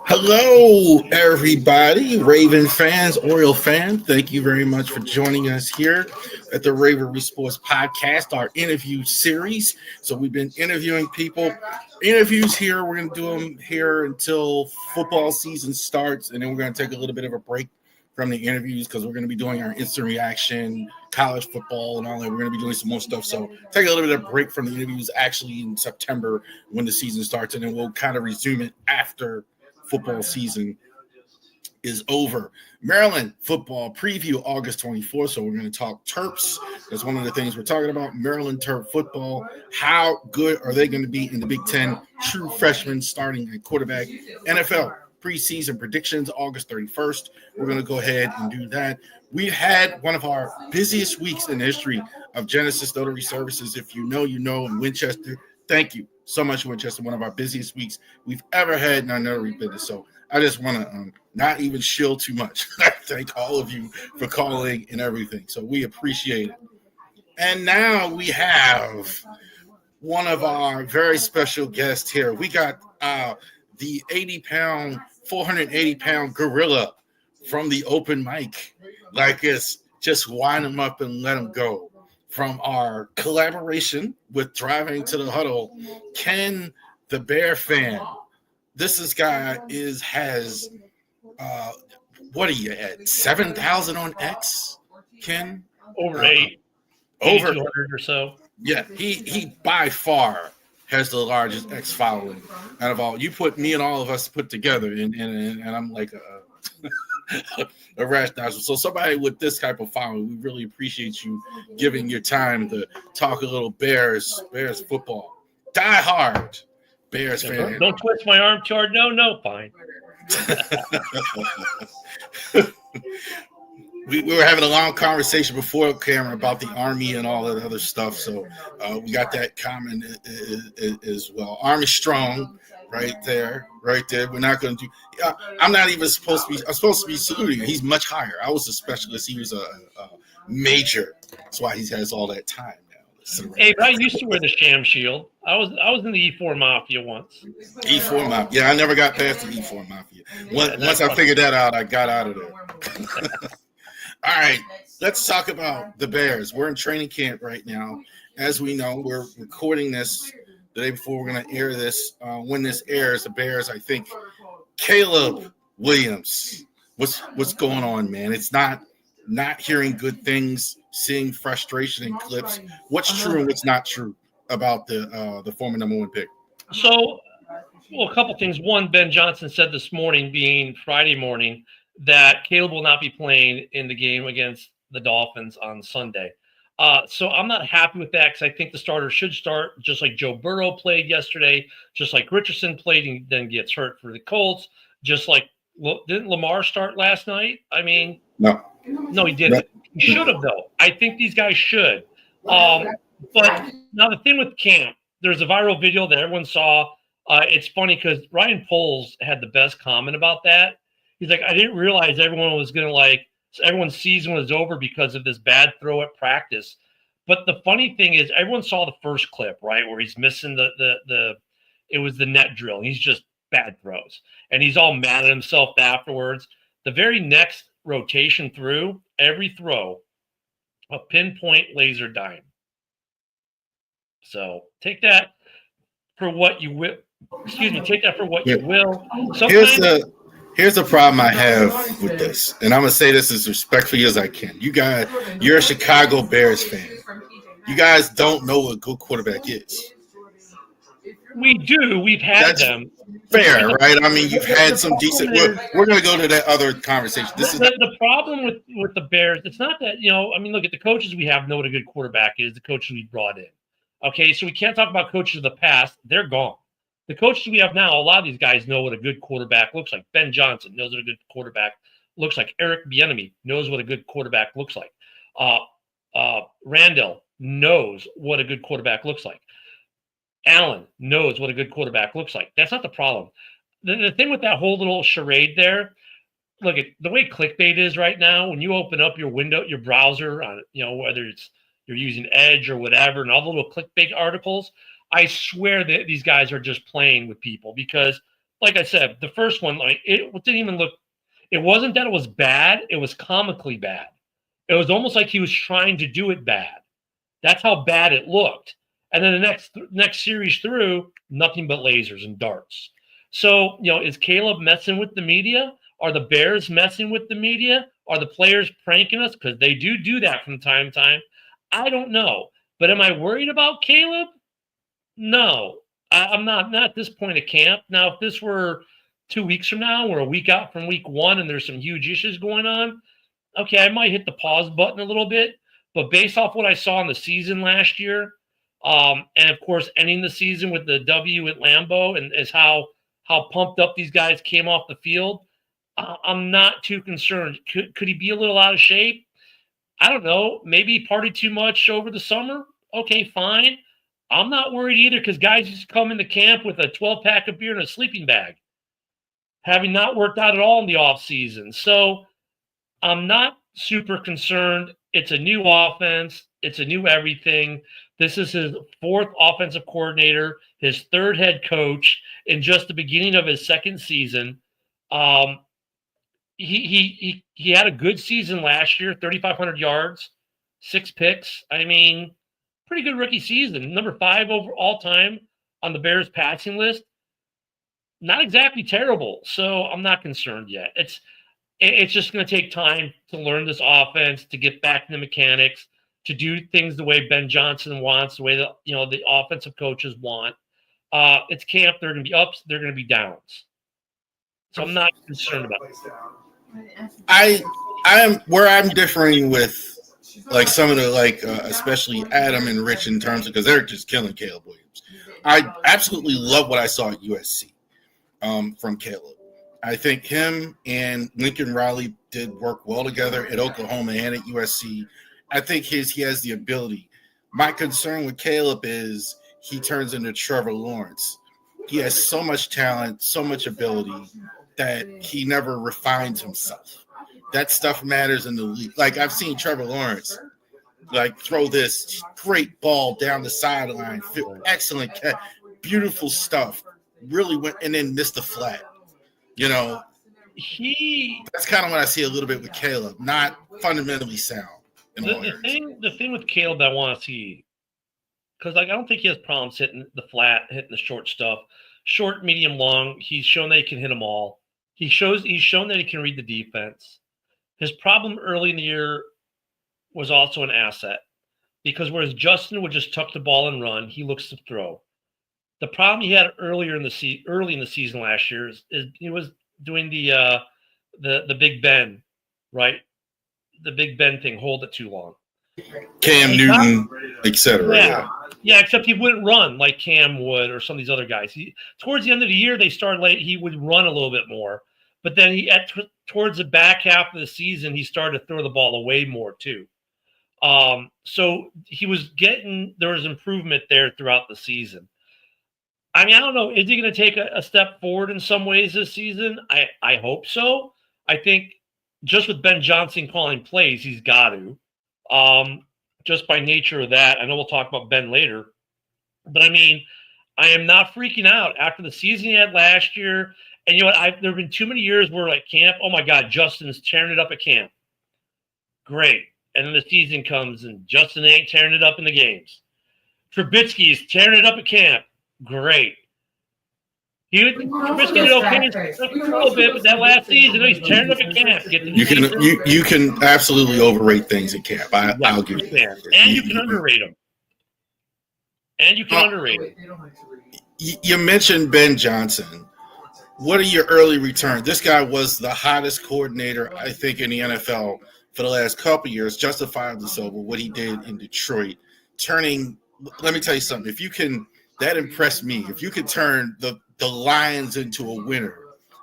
Hello, everybody, Raven fans, Oriole fans. Thank you very much for joining us here at the Raven Sports Podcast, our interview series. So we've been interviewing people. Interviews here, we're going to do them here until football season starts, and then we're going to take a little bit of a break from the interviews because we're going to be doing our instant reaction, college football, and all that. We're going to be doing some more stuff. So take a little bit of a break from the interviews actually in September when the season starts, and then we'll kind of resume it after football season is over. Maryland football preview August 24th. So we're going to talk Terps. That's one of the things we're talking about. Maryland Terp football. How good are they going to be in the Big Ten? True freshmen starting at quarterback. NFL preseason predictions August 31st. We're going to go ahead and do that. We've had one of our busiest weeks in the history of Genesis Notary Services. If you know, you know, in Winchester. Thank you so much, Winchester. One of our busiest weeks we've ever had in our notary business. So I just want to not even shill too much. I thank all of you for calling and everything. So we appreciate it. And now we have one of our very special guests here. We got the 80-pound, 480-pound gorilla from the open mic. Like it's just wind him up and let him go. From our collaboration with Driving to the Huddle, Ken the Bear fan. This guy has what are you at? 7,000 on X, Ken? Over 8,200 or so. Yeah, he by far has the largest X following out of all. You put me and all of us put together, and I'm like a rash nozzle. So somebody with this type of following, we really appreciate you giving your time to talk a little Bears football. Diehard Bears fan. Don't twist my arm, Chard. No, fine. We were having a long conversation before camera about the Army and all that other stuff. So we got that comment as well. Army strong. Right there. We're not going to do. I'm not even supposed to be. I'm supposed to be saluting. He's much higher. I was a specialist. He was a major. That's why he has all that time now. Hey, but I used to wear the sham shield. I was in the E4 Mafia once. E4 Mafia. Yeah, I never got past the E4 Mafia. Once I figured that out, I got out of there. All right, let's talk about the Bears. We're in training camp right now. As we know, we're recording this the day before we're going to air this. When this airs, the Bears, I think, Caleb Williams. What's going on, man? It's not hearing good things, seeing frustration in clips. What's true and what's not true about the former number one pick? So, a couple things. One, Ben Johnson said this morning, being Friday morning, that Caleb will not be playing in the game against the Dolphins on Sunday. So I'm not happy with that because I think the starter should start just like Joe Burrow played yesterday, just like Richardson played and then gets hurt for the Colts, just like didn't Lamar start last night? I mean, no, he didn't. He should have though. I think these guys should. But now the thing with camp, there's a viral video that everyone saw. It's funny because Ryan Poles had the best comment about that. He's like, I didn't realize everyone was going to everyone's season was over because of this bad throw at practice. But the funny thing is everyone saw the first clip, right, where he's missing it was the net drill. He's just bad throws. And he's all mad at himself afterwards. The very next rotation through, every throw, a pinpoint laser dime. So take that for what you will. Take that for what you will. Here's the problem I have with this, and I'm going to say this as respectfully as I can. You're a Chicago Bears fan. You guys don't know what a good quarterback is. We do. We've had them. Fair, right? I mean, you've had some decent. We're going to go to that other conversation. The problem with the Bears. It's not that, I mean, look at the coaches we have know what a good quarterback is. The coaches we brought in. Okay, so we can't talk about coaches of the past. They're gone. The coaches we have now, a lot of these guys know what a good quarterback looks like. Ben Johnson knows what a good quarterback looks like. Eric Bieniemy knows what a good quarterback looks like. Randall knows what a good quarterback looks like. Allen knows what a good quarterback looks like. That's not the problem. The thing with that whole little charade there, look at the way clickbait is right now. When you open up your window, your browser on, whether it's you're using Edge or whatever, and all the little clickbait articles, I swear that these guys are just playing with people because like I said, the first one, like it didn't even look. It wasn't that it was bad; it was comically bad. It was almost like he was trying to do it bad. That's how bad it looked. And then the next series through, nothing but lasers and darts. So, is Caleb messing with the media? Are the Bears messing with the media? Are the players pranking us? Because they do that from time to time. I don't know. But am I worried about Caleb? No. I'm not at this point of camp. Now, if this were 2 weeks from now or a week out from week one and there's some huge issues going on, okay, I might hit the pause button a little bit. But based off what I saw in the season last year, and of course ending the season with the W at Lambeau, and is how pumped up these guys came off the field, I'm not too concerned. Could he be a little out of shape? I don't know. Maybe he partied too much over the summer. Okay, fine. I'm not worried either because guys just come into camp with a 12-pack of beer and a sleeping bag, having not worked out at all in the off season. So I'm not super concerned. It's a new offense. It's a new everything. This is his fourth offensive coordinator, his third head coach in just the beginning of his second season. He had a good season last year, 3,500 yards, 6 picks. I mean, pretty good rookie season. Number 5 over all time on the Bears passing list. Not exactly terrible. So I'm not concerned yet. It's just going to take time to learn this offense, to get back to the mechanics, to do things the way Ben Johnson wants, the way that the offensive coaches want. It's camp. There are going to be ups. There are going to be downs. So I'm not concerned about it. I am where I'm differing with like some of the especially Adam and Rich in terms of because they're just killing Caleb Williams. I absolutely love what I saw at USC from Caleb. I think him and Lincoln Riley did work well together at Oklahoma and at USC. I think he has the ability. My concern with Caleb is he turns into Trevor Lawrence. He has so much talent, so much ability that he never refines himself. That stuff matters in the league. Like I've seen Trevor Lawrence throw this great ball down the sideline, excellent catch, beautiful stuff. Really went and then missed the flat. That's kind of what I see a little bit with Caleb, not fundamentally sound. The thing with Caleb I want to see, because I don't think he has problems hitting the flat, hitting the short stuff, short, medium, long. He's shown that he can hit them all. He's shown that he can read the defense. His problem early in the year was also an asset because whereas Justin would just tuck the ball and run, he looks to throw. The problem he had early in the season last year is he was doing the Big Ben, right? The Big Ben thing, hold it too long. Cam Newton, etc. Yeah, except he wouldn't run like Cam would or some of these other guys. Towards the end of the year, they started he would run a little bit more. But then towards the back half of the season, he started to throw the ball away more too. So there was improvement there throughout the season. I mean, I don't know. Is he going to take a step forward in some ways this season? I hope so. I think just with Ben Johnson calling plays, he's got to. Just by nature of that. I know we'll talk about Ben later. But, I mean, I am not freaking out after the season he had last year. And you know what? There have been too many years where, camp, oh, my God, Justin's tearing it up at camp. Great. And then the season comes, and Justin ain't tearing it up in the games. Trubisky's tearing it up at camp. Great. Trubisky did okay a little bit, but that last season, he's tearing up at camp. You can absolutely overrate things at camp. I'll give you that. And you can underrate them. You mentioned Ben Johnson. What are your early returns? This guy was the hottest coordinator, I think, in the NFL for the last couple of years, justifiably so, but what he did in Detroit, let me tell you something. That impressed me. If you could turn the Lions into a winner,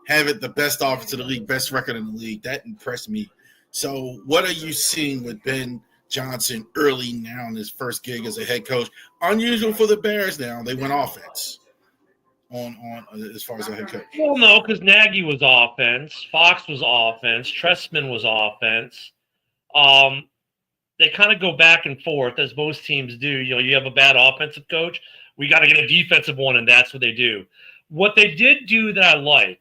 have it the best offense in the league, best record in the league, that impressed me. So what are you seeing with Ben Johnson early now in his first gig as a head coach? Unusual for the Bears now. They went offense on as far as a head coach. Well, no, because Nagy was offense. Fox was offense. Trestman was offense. They kind of go back and forth, as most teams do. You have a bad offensive coach. We got to get a defensive one, and that's what they do. What they did do that I like,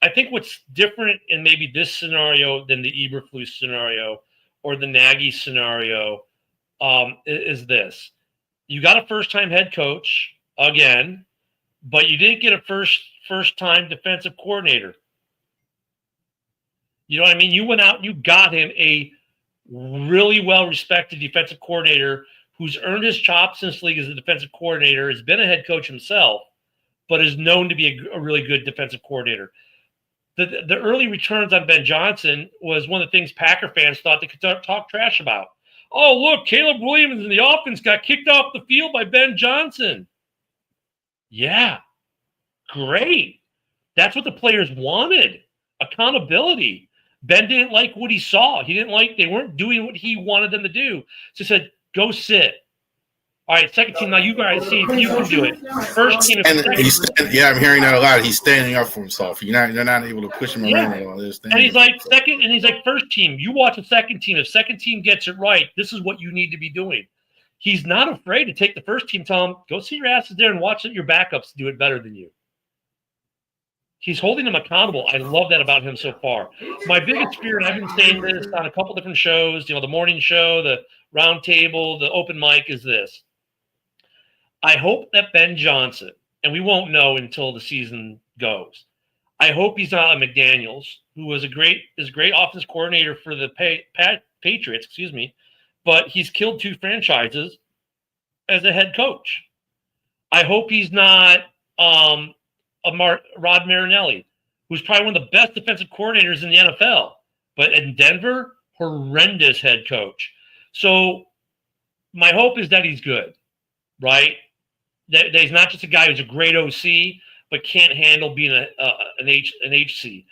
I think what's different in maybe this scenario than the Eberflus scenario or the Nagy scenario is this. You got a first-time head coach again, but you didn't get a first-time defensive coordinator. You know what I mean? You went out and you got him a really well-respected defensive coordinator who's earned his chops in this league as a defensive coordinator, has been a head coach himself, but is known to be a really good defensive coordinator. The early returns on Ben Johnson was one of the things Packer fans thought they could talk trash about. Oh, look, Caleb Williams in the offense got kicked off the field by Ben Johnson. Yeah, great. That's what the players wanted, accountability. Ben didn't like what he saw. They weren't doing what he wanted them to do. So he said, go sit. All right, second team, now you guys see if you can do it. First team. And I'm hearing that a lot. He's standing up for himself. They're not able to push him around and all this thing. And he's like first team. You watch the second team. If second team gets it right, this is what you need to be doing. He's not afraid to take the first team, tell them, go see your asses there and watch your backups do it better than you. He's holding them accountable. I love that about him so far. My biggest fear, and I've been saying this on a couple different shows, the morning show, the round table, the open mic, is this. I hope that Ben Johnson, and we won't know until the season goes, I hope he's not a McDaniels, who was a great offense coordinator for the Patriots, but he's killed 2 franchises as a head coach. I hope he's not Rod Marinelli, who's probably one of the best defensive coordinators in the NFL, but in Denver, horrendous head coach. So my hope is that he's good, right? That he's not just a guy who's a great OC, but can't handle being an HC.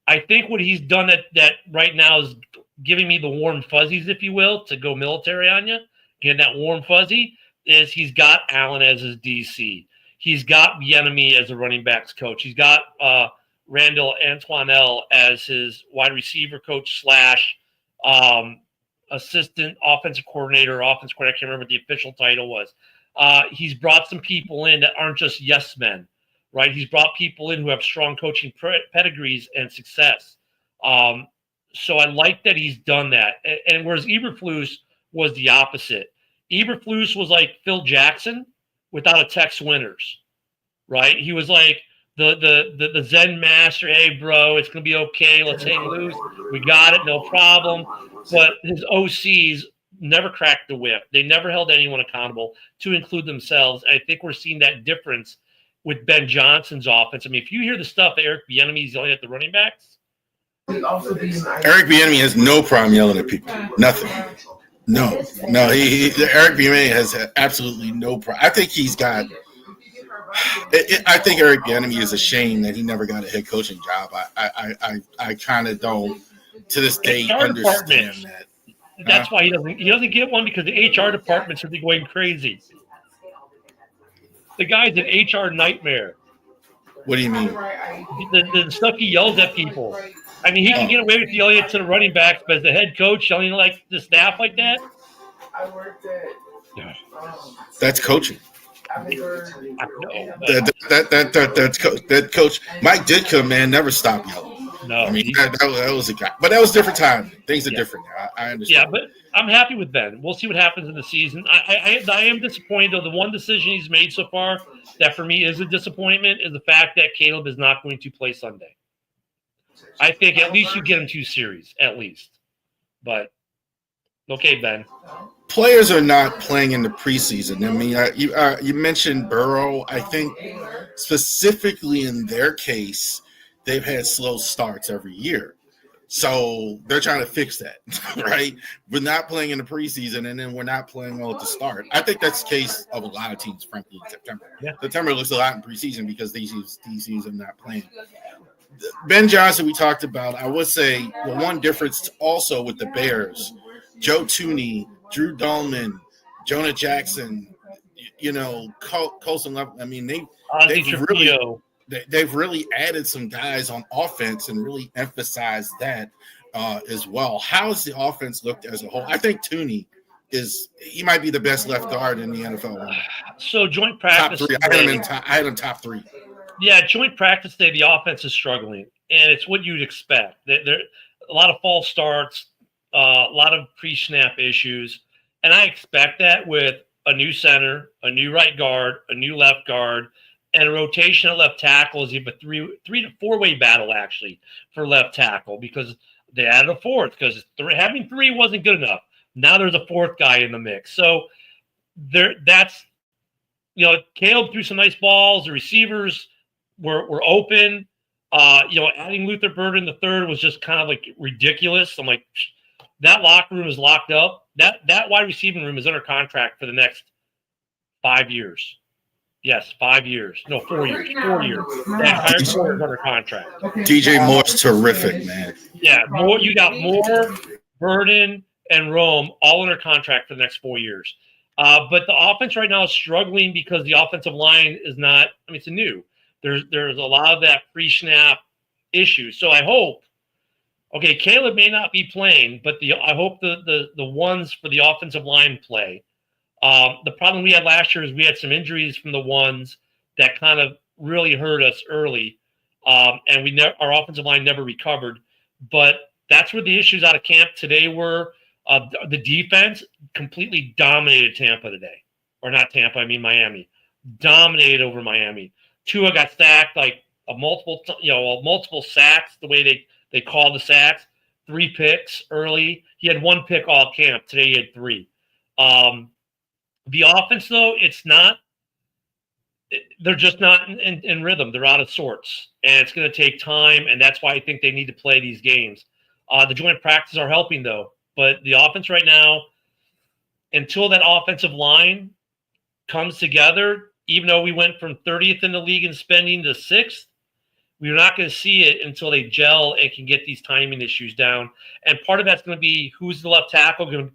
I think what he's done that right now is giving me the warm fuzzies, if you will, to go military on you. Getting that warm fuzzy is he's got Allen as his DC. He's got Bieniemy as a running backs coach. He's got Randall Antoinelle as his wide receiver coach / assistant offensive coordinator, I can't remember what the official title was. He's brought some people in that aren't just yes men, right? He's brought people in who have strong coaching pedigrees and success. So I like that he's done that. And whereas Eberflus was the opposite. Eberflus was like Phil Jackson without a Tex Winters, right? He was like the Zen master. Hey, bro, it's going to be okay. Let's hang loose. We got it. No problem. But his OCs never cracked the whip. They never held anyone accountable, to include themselves. I think we're seeing that difference with Ben Johnson's offense. I mean, if you hear the stuff that Eric Bieniemy's yelling at the running backs. Eric Bieniemy has no problem yelling at people. Nothing. No. Eric Bieniemy has absolutely no problem. I think he's got. I think Eric Bieniemy is ashamed that he never got a head coaching job. I kind of don't, to this day, understand that. That's why he doesn't get one, because the HR department's really going crazy. The guy's an HR nightmare. What do you mean? The stuff he yells at people. I mean, he can get away with yelling it to the running backs, but as the head coach yelling like the staff like that. That's coaching. I know. That coach Mike Ditka, man, never stopped yelling. No, I mean that was a guy, but that was a different time. Things are different now. I understand. Yeah, but I'm happy with Ben. We'll see what happens in the season. I am disappointed, though. The one decision he's made so far that for me is a disappointment is the fact that Caleb is not going to play Sunday. I think at least you get him 2 series, at least. But okay, Ben. Players are not playing in the preseason. I mean, you mentioned Burrow. I think specifically in their case, they've had slow starts every year. So they're trying to fix that, right? We're not playing in the preseason, and then we're not playing all at the start. I think that's the case of a lot of teams, frankly, in September. Yeah. September looks a lot in preseason because these teams are not playing. Ben Johnson, we talked about. I would say the one difference also with the Bears, Joe Thuney, Drew Dahlman, Jonah Jackson, Colson Love. I mean, they've really added some guys on offense and really emphasized that as well. How's the offense looked as a whole? I think Thuney he might be the best left guard in the NFL. So joint practice. Top 3. I had him top 3. Yeah, joint practice day, the offense is struggling, and it's what you'd expect. There a lot of false starts, a lot of pre-snap issues, and I expect that with a new center, a new right guard, a new left guard, and a rotation at left tackle. Is even a three to four-way battle actually for left tackle because they added a fourth because having three wasn't good enough. Now there's a fourth guy in the mix, so that's Caleb threw some nice balls. The receivers were open. Adding Luther Burden the third was just kind of like ridiculous. I'm like, that locker room is locked up. That wide receiving room is under contract for the next 5 years. Yes, 5 years. No, 4 years. 4 years. That entire core is under contract. DJ Moore's terrific, man. Yeah, you got Moore, Burden, and Rome all under contract for the next 4 years. But the offense right now is struggling because the offensive line is not. I mean, it's new. There's a lot of that pre-snap issue. So I hope. Okay, Caleb may not be playing, but I hope the ones for the offensive line play. The problem we had last year is we had some injuries from the ones that kind of really hurt us early, and our offensive line never recovered. But that's where the issues out of camp today were. The defense completely dominated Tampa today, or not Tampa. I mean Miami dominated over Miami. Tua got sacked like multiple sacks. The way they call the sacks, 3 picks early. He had 1 pick all camp. Today he had 3. The offense, though, it's not. They're just not in rhythm. They're out of sorts, and it's going to take time. And that's why I think they need to play these games. The joint practices are helping, though. But the offense right now, until that offensive line comes together, even though we went from 30th in the league in spending to 6th, we're not going to see it until they gel and can get these timing issues down. And part of that's going to be who's the left tackle going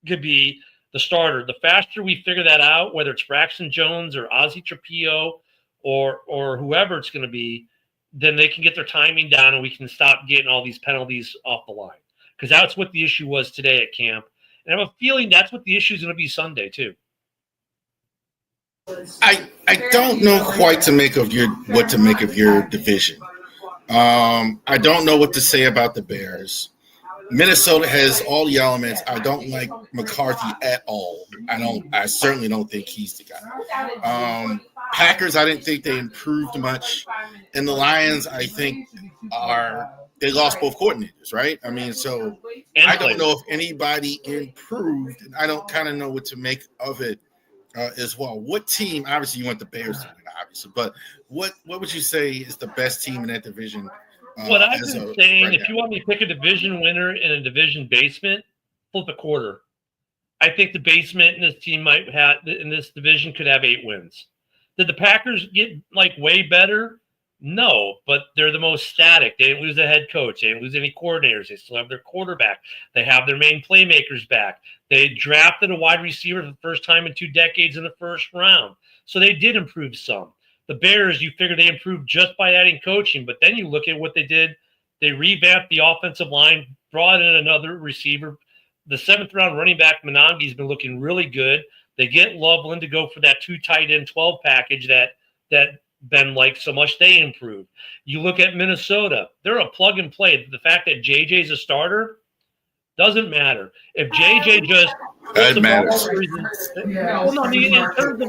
to be the starter. The faster we figure that out, whether it's Braxton Jones or Ozzie Trapillo or whoever it's going to be, then they can get their timing down and we can stop getting all these penalties off the line. Because that's what the issue was today at camp. And I have a feeling that's what the issue is going to be Sunday, too. I don't know quite what to make of your division. I don't know what to say about the Bears. Minnesota has all the elements. I don't like McCarthy at all. I certainly don't think he's the guy. Packers, I didn't think they improved much. And the Lions, I think they lost both coordinators, right? I mean, so I don't know if anybody improved, and I don't kind of know what to make of it as well. What team? Obviously, you want the Bears to win, obviously, but what would you say is the best team in that division? What I've been saying, if you want me to pick a division winner in a division basement, flip a quarter. I think the basement in this division could have 8 wins. Did the Packers get way better? No, but they're the most static. They didn't lose a head coach. They didn't lose any coordinators. They still have their quarterback. They have their main playmakers back. They drafted a wide receiver for the first time in 2 decades in the first round. So they did improve some. The Bears, you figure they improved just by adding coaching, but then you look at what they did. They revamped the offensive line, brought in another receiver. The 7th-round running back, Monangi's been looking really good. They get Loveland to go for that 2 tight end 12 package that Ben liked so much. They improved. You look at Minnesota. They're a plug and play. The fact that JJ's a starter doesn't matter. If JJ just that matters. Well, no, I mean, in terms of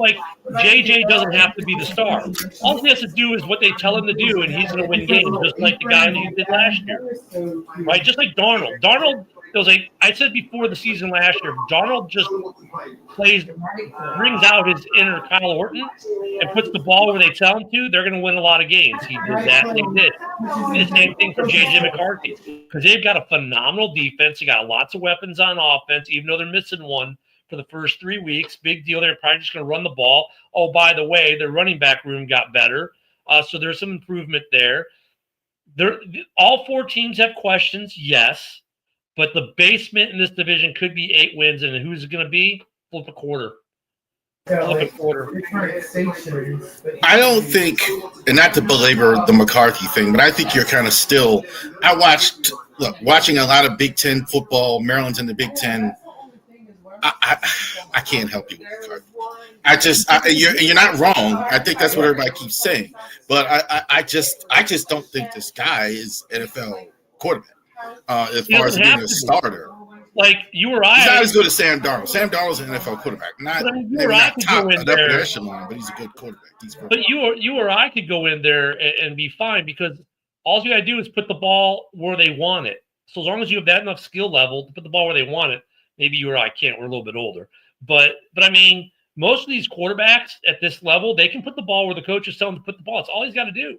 JJ doesn't have to be the star. All he has to do is what they tell him to do, and he's going to win games, just like the guy that he did last year, right? Just like Darnold. Darnold was I said before the season last year, Darnold just brings out his inner Kyle Orton and puts the ball where they tell him to. They're going to win a lot of games. He did that, and he did. The same thing for J.J. McCarthy, because they've got a phenomenal defense. They got lots of weapons on offense, even though they're missing one for the first 3 weeks. Big deal. They're probably just going to run the ball. Oh, by the way, their running back room got better. So there's some improvement there. All 4 teams have questions, yes. But the basement in this division could be 8 wins, and who's it going to be? Flip a quarter. Flip a quarter. I don't think, and not to belabor the McCarthy thing, but I think you're kind of still. Watching a lot of Big Ten football. Maryland's in the Big Ten. I can't help you. You're not wrong. I think that's what everybody keeps saying, but I just don't think this guy is NFL quarterback. As far as being a starter, like you or I, he's not as good as Sam Darnold. Sam Darnold's an NFL quarterback, maybe not top an upper echelon, but he's a good quarterback. But you or I could go in there and be fine because all you got to do is put the ball where they want it. So as long as you have that enough skill level to put the ball where they want it, maybe you or I can't. We're a little bit older, but I mean, most of these quarterbacks at this level, they can put the ball where the coach is telling them to put the ball. It's all he's got to do.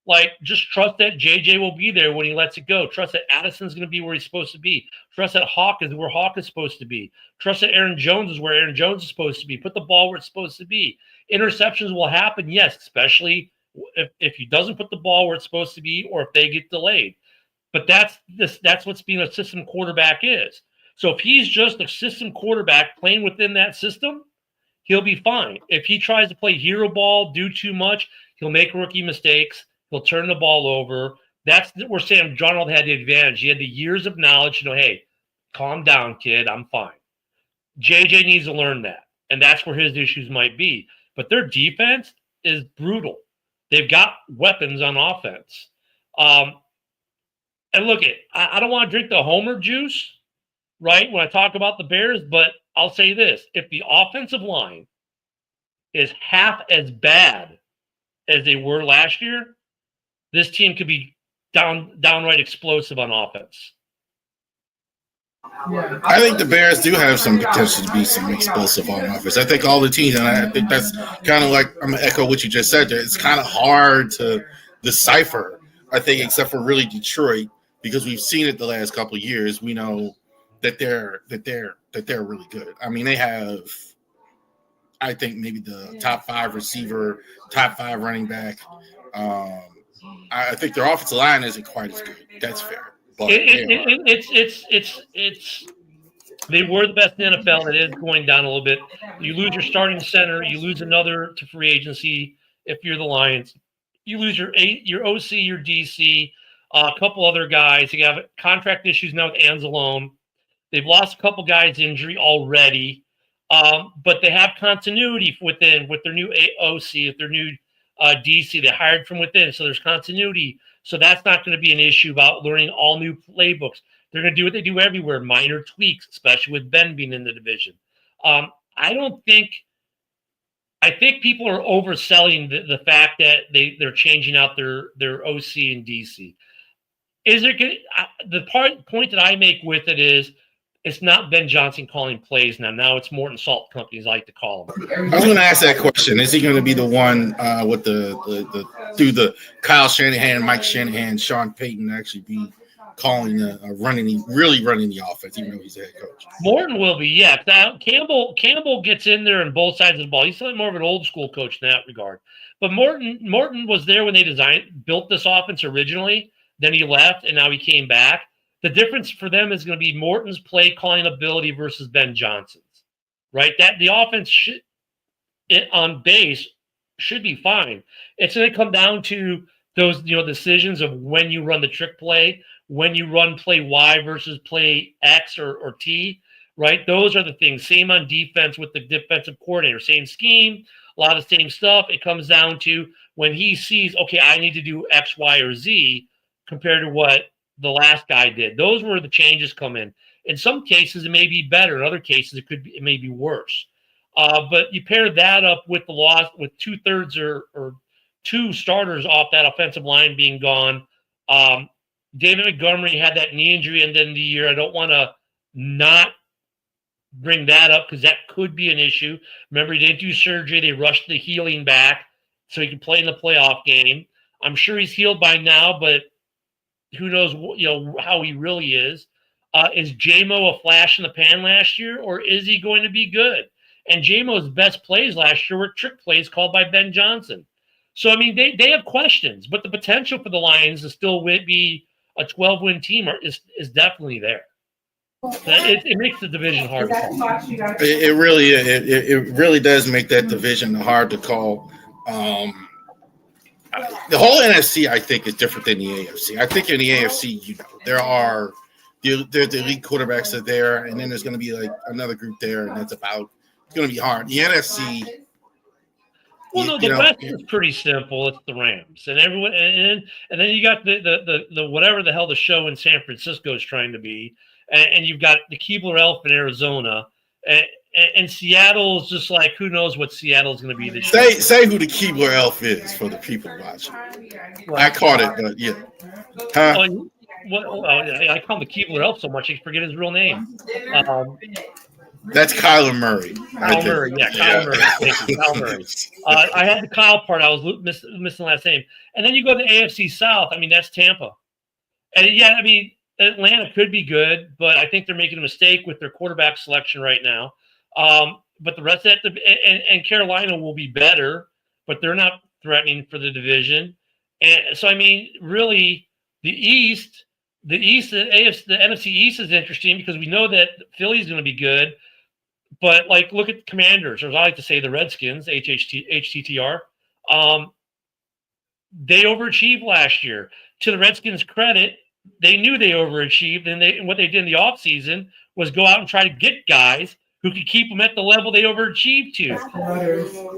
Like, just trust that JJ will be there when he lets it go. Trust that Addison's going to be where he's supposed to be. Trust that Hawk is where Hawk is supposed to be. Trust that Aaron Jones is where Aaron Jones is supposed to be. Put the ball where it's supposed to be. Interceptions will happen, yes, especially if he doesn't put the ball where it's supposed to be or if they get delayed. But that's what's being a system quarterback is. So if he's just a system quarterback playing within that system, he'll be fine. If he tries to play hero ball, do too much, he'll make rookie mistakes. He'll turn the ball over. That's where Sam Darnold had the advantage. He had the years of knowledge to know, hey, calm down, kid. I'm fine. JJ needs to learn that, and that's where his issues might be. But their defense is brutal. They've got weapons on offense. And look, I don't want to drink the homer juice, right, when I talk about the Bears, but I'll say this. If the offensive line is half as bad as they were last year, this team could be downright explosive on offense. I think the Bears do have some potential to be some explosive on offense. I think all the teams, and I think that's kind of like, I'm going to echo what you just said there. It's kind of hard to decipher, I think, except for really Detroit, because we've seen it the last couple of years. We know that they're really good. I mean, they have, I think, maybe the top 5 receiver, top 5 running back. I think their offensive line isn't quite as good. That's fair. But they were the best in the NFL. It is going down a little bit. You lose your starting center. You lose another to free agency if you're the Lions. You lose your OC, your DC, a couple other guys. You have contract issues now with Anzalone. They've lost a couple guys injury already, but they have continuity with their new OC, with their new DC. They hired from within, so there's continuity. So that's not going to be an issue about learning all new playbooks. They're going to do what they do everywhere, minor tweaks, especially with Ben being in the division. I think people are overselling the fact that they're changing out their OC and DC. Point that I make with it is it's not Ben Johnson calling plays now. Now it's Morton Salt companies like to call them. I was going to ask that question. Is he going to be the one with through the Kyle Shanahan, Mike Shanahan, Sean Payton actually be calling running the offense, even though he's the head coach? Morton will be, yeah. Now, Campbell gets in there on both sides of the ball. He's more of an old school coach in that regard. But Morton was there when they built this offense originally. Then he left, and now he came back. The difference for them is going to be Morton's play calling ability versus Ben Johnson's, right? That the offense on base should be fine. It's going to come down to those, decisions of when you run the trick play, when you run play Y versus play X or T, right? Those are the things. Same on defense with the defensive coordinator, same scheme, a lot of same stuff. It comes down to when he sees, okay, I need to do X, Y, or Z compared to what the last guy did. Those were the changes come in. In some cases, it may be better. In other cases, it may be worse. But you pair that up with the loss, with 2/3 or 2 starters off that offensive line being gone. David Montgomery had that knee injury at the end of the year. I don't want to not bring that up because that could be an issue. Remember, he didn't do surgery. They rushed the healing back so he could play in the playoff game. I'm sure he's healed by now, but who knows, how he really is. Is J-Mo a flash in the pan last year, or is he going to be good? And J-Mo's best plays last year were trick plays called by Ben Johnson. So, I mean, they have questions, but the potential for the Lions to still be a 12-win team is definitely there. It makes the division hard to call. It really does make that division hard to call. The whole NFC, I think, is different than the AFC. I think in the AFC, there are the elite quarterbacks are there, and then there's going to be like another group there, and it's going to be hard. The NFC. Well, no, the West is pretty simple. It's the Rams, and everyone, and then you got the whatever the hell the show in San Francisco is trying to be, and you've got the Keebler Elf in Arizona, and Seattle is just like, who knows what Seattle is going to be this year. Say who the Keebler Elf is for the people watching. I caught it, but yeah. Huh? I call him the Keebler Elf so much I forget his real name. That's Kyler Murray. Kyle Murray. Thank you, Kyle Murray. I had the Kyle part. I was missing the last name. And then you go to the AFC South. I mean, that's Tampa. And yeah, I mean, Atlanta could be good, but I think they're making a mistake with their quarterback selection right now. But the rest of that, and Carolina will be better, but they're not threatening for the division. And so, I mean, really, the NFC East is interesting because we know that Philly's going to be good. But, like, look at the Commanders, or as I like to say, the Redskins, HTTR. They overachieved last year. To the Redskins' credit, they knew they overachieved, and what they did in the offseason was go out and try to get guys who could keep them at the level they overachieved to.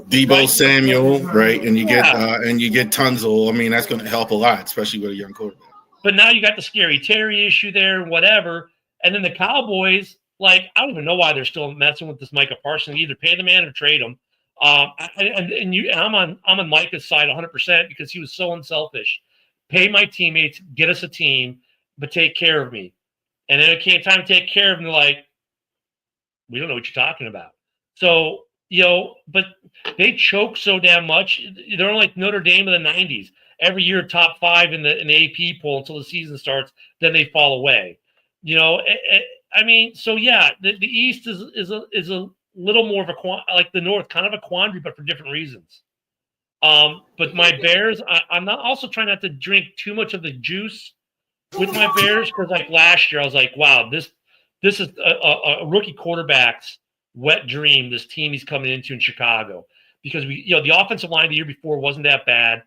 Debo right? Samuel, right? And you get Tunzel. I mean, that's going to help a lot, especially with a young quarterback. But now you got the Scary Terry issue there, and whatever. And then the Cowboys, like, I don't even know why they're still messing with this Micah Parsons. Either pay the man or trade him. I'm on Micah's side 100% because he was so unselfish. Pay my teammates, get us a team, but take care of me. And then it came time to take care of them. They're like, we don't know what you're talking about. So, but they choke so damn much. They're like Notre Dame of the 90s. Every year, top 5 in the AP poll until the season starts. Then they fall away. I mean, so yeah, the East is a little more of like the North, kind of a quandary, but for different reasons. But my Bears, I'm not also trying not to drink too much of the juice with my Bears because, like last year, I was like, wow, this is a rookie quarterback's wet dream. This team he's coming into in Chicago because the offensive line the year before wasn't that bad.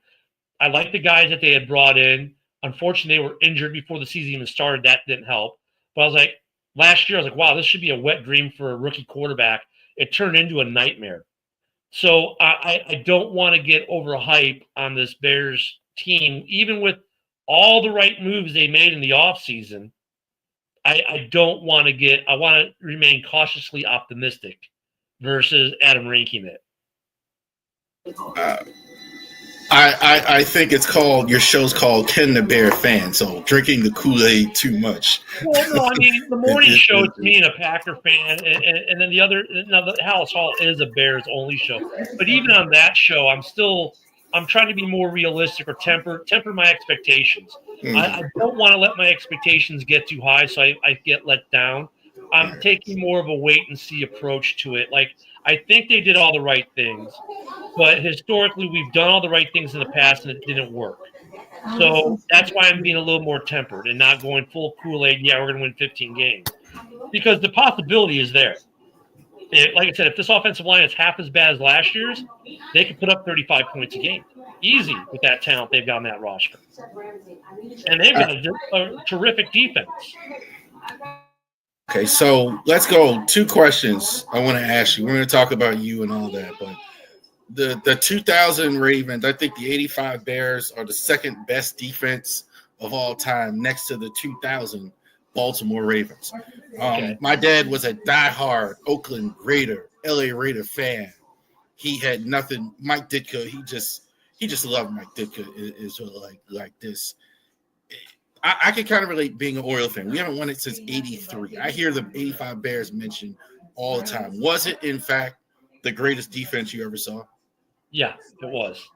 I like the guys that they had brought in. Unfortunately, they were injured before the season even started. That didn't help. But I was like, last year, I was like, wow, this should be a wet dream for a rookie quarterback. It turned into a nightmare. So I don't want to get overhyped on this Bears team, even with all the right moves they made in the offseason. I don't want to I want to remain cautiously optimistic versus Adam ranking it. I think your show's called Ken the Bear Fan, so drinking the Kool-Aid too much. Well, no, I mean, the morning show to me and a Packer fan, and then the House Hall is a Bears only show. But even on that show, I'm trying to be more realistic or temper my expectations. I don't want to let my expectations get too high so I get let down. I'm taking more of a wait and see approach to it. Like, I think they did all the right things, but historically we've done all the right things in the past and it didn't work. So that's why I'm being a little more tempered and not going full Kool-Aid. Yeah, we're going to win 15 games because the possibility is there. Like I said, if this offensive line is half as bad as last year's, they could put up 35 points a game. Easy with that talent they've got on that roster. And they've got a terrific defense. Okay, so let's go. 2 questions I want to ask you. We're going to talk about you and all that, but the 2000 Ravens, I think the 85 Bears are the second best defense of all time next to the 2000 Baltimore Ravens. My dad was a diehard Oakland Raider, LA Raider fan. He had nothing. Mike Ditka, he just loved Mike Ditka. Is like this. I can kind of relate being an Oriole fan. We haven't won it since '83. I hear the '85 Bears mentioned all the time. Was it, in fact, the greatest defense you ever saw? Yeah, it was.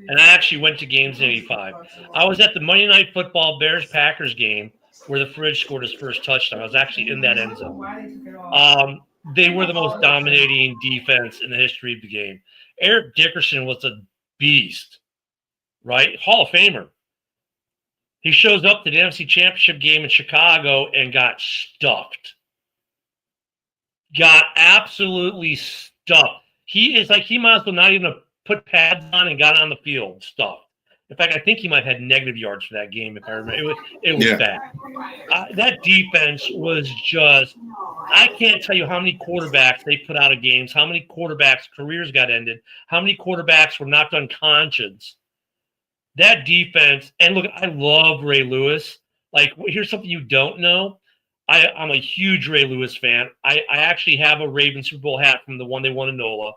And I actually went to games in '85. I was at the Monday Night Football Bears-Packers game where the Fridge scored his first touchdown. I was actually in that end zone. They were the most dominating defense in the history of the game. Eric Dickerson was a beast, right? Hall of Famer. He shows up to the NFC Championship game in Chicago and got stuffed. Got absolutely stuffed. He might as well not even have put pads on and got on the field stuffed. In fact, I think he might have had negative yards for that game, if I remember. It was bad. That defense was just – I can't tell you how many quarterbacks they put out of games, how many quarterbacks' careers got ended, how many quarterbacks were knocked unconscious. That defense – and look, I love Ray Lewis. Like, here's something you don't know. I'm a huge Ray Lewis fan. I actually have a Ravens Super Bowl hat from the one they won in NOLA.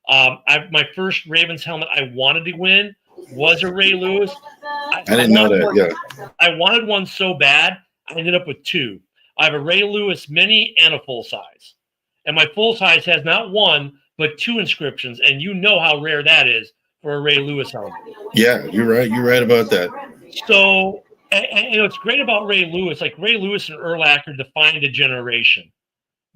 My first Ravens helmet I wanted to win was a Ray Lewis. I didn't know that. Yeah, I wanted one so bad. I ended up with two. I have a Ray Lewis mini and a full size, and my full size has not one but two inscriptions. And you know how rare that is for a Ray Lewis helmet. Yeah, you're right. You're right about that. So. And what's great about Ray Lewis, like Ray Lewis and Urlacher defined a generation.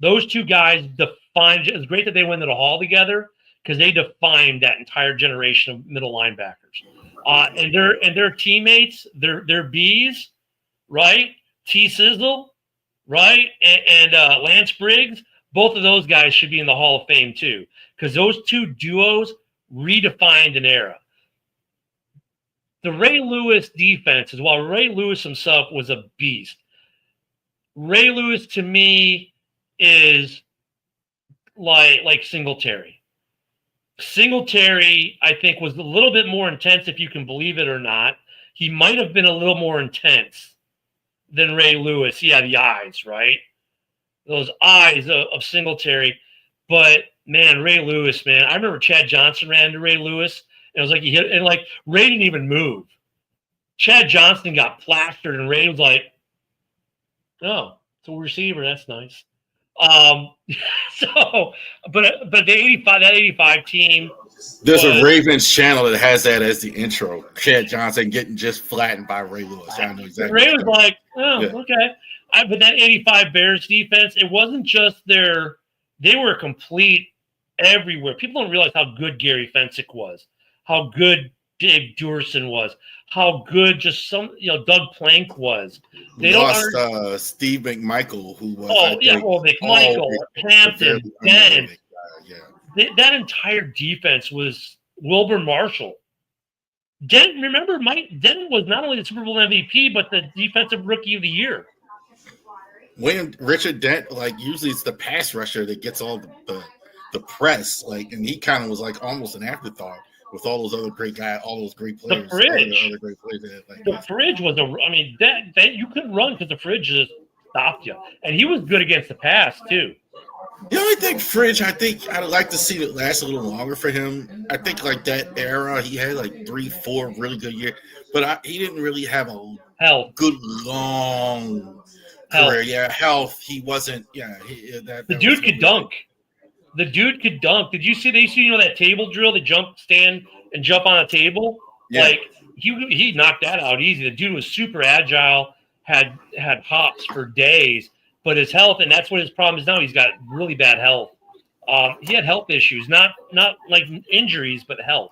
Those two guys defined – it's great that they went to the Hall together because they defined that entire generation of middle linebackers. And their teammates, their Bs, right? T-Sizzle, right? And Lance Briggs, both of those guys should be in the Hall of Fame too because those two duos redefined an era. The Ray Lewis defense is while Ray Lewis himself was a beast. Ray Lewis to me is like Singletary. Singletary, I think, was a little bit more intense, if you can believe it or not. He might have been a little more intense than Ray Lewis. Yeah, the eyes, right? Those eyes of Singletary. But man, Ray Lewis, man, I remember Chad Johnson ran into Ray Lewis. It was like he hit, and like Ray didn't even move. Chad Johnson got plastered, and Ray was like, "Oh, it's a receiver. That's nice." So, but the 85 team. There's a Ravens channel that has that as the intro. Chad Johnson getting just flattened by Ray Lewis. I know exactly. Ray was like, "Oh, yeah. Okay." But that 85 Bears defense, it wasn't just they were complete everywhere. People don't realize how good Gary Fensick was. How good Dave Durson was, how good just Doug Plank was. They lost Steve McMichael, who was McMichael, Hampton, Dent. That entire defense was Wilbur Marshall. Dent was not only the Super Bowl MVP, but the defensive rookie of the year. Richard Dent, like usually it's the pass rusher that gets all the press, like, and he kind of was like almost an afterthought. With all those other great guys, all those great players, the fridge, other great players the fridge was that you couldn't run because the fridge just stopped you, and he was good against the pass too. The only thing, fridge, I think I'd like to see it last a little longer for him. I think like that era, he had like 3-4 really good years, but he didn't really have a good long career. Yeah, health. He wasn't. Yeah, the dude could dunk. The dude could dunk. Did you see? That table drill? They stand and jump on a table. Yeah. Like he knocked that out easy. The dude was super agile. Had hops for days. But his health, and that's what his problem is now. He's got really bad health. He had health issues, not like injuries, but health.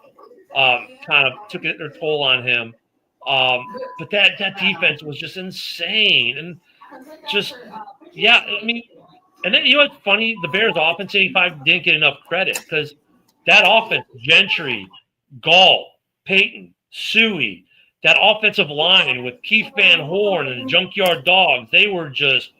Kind of took their toll on him. But that defense was just insane, and just yeah. I mean. And then, you know what's funny? The Bears offense 85 didn't get enough credit because that offense, Gentry, Gall, Payton, Suey, that offensive line with Keith Van Horn and the Junkyard Dogs, they were just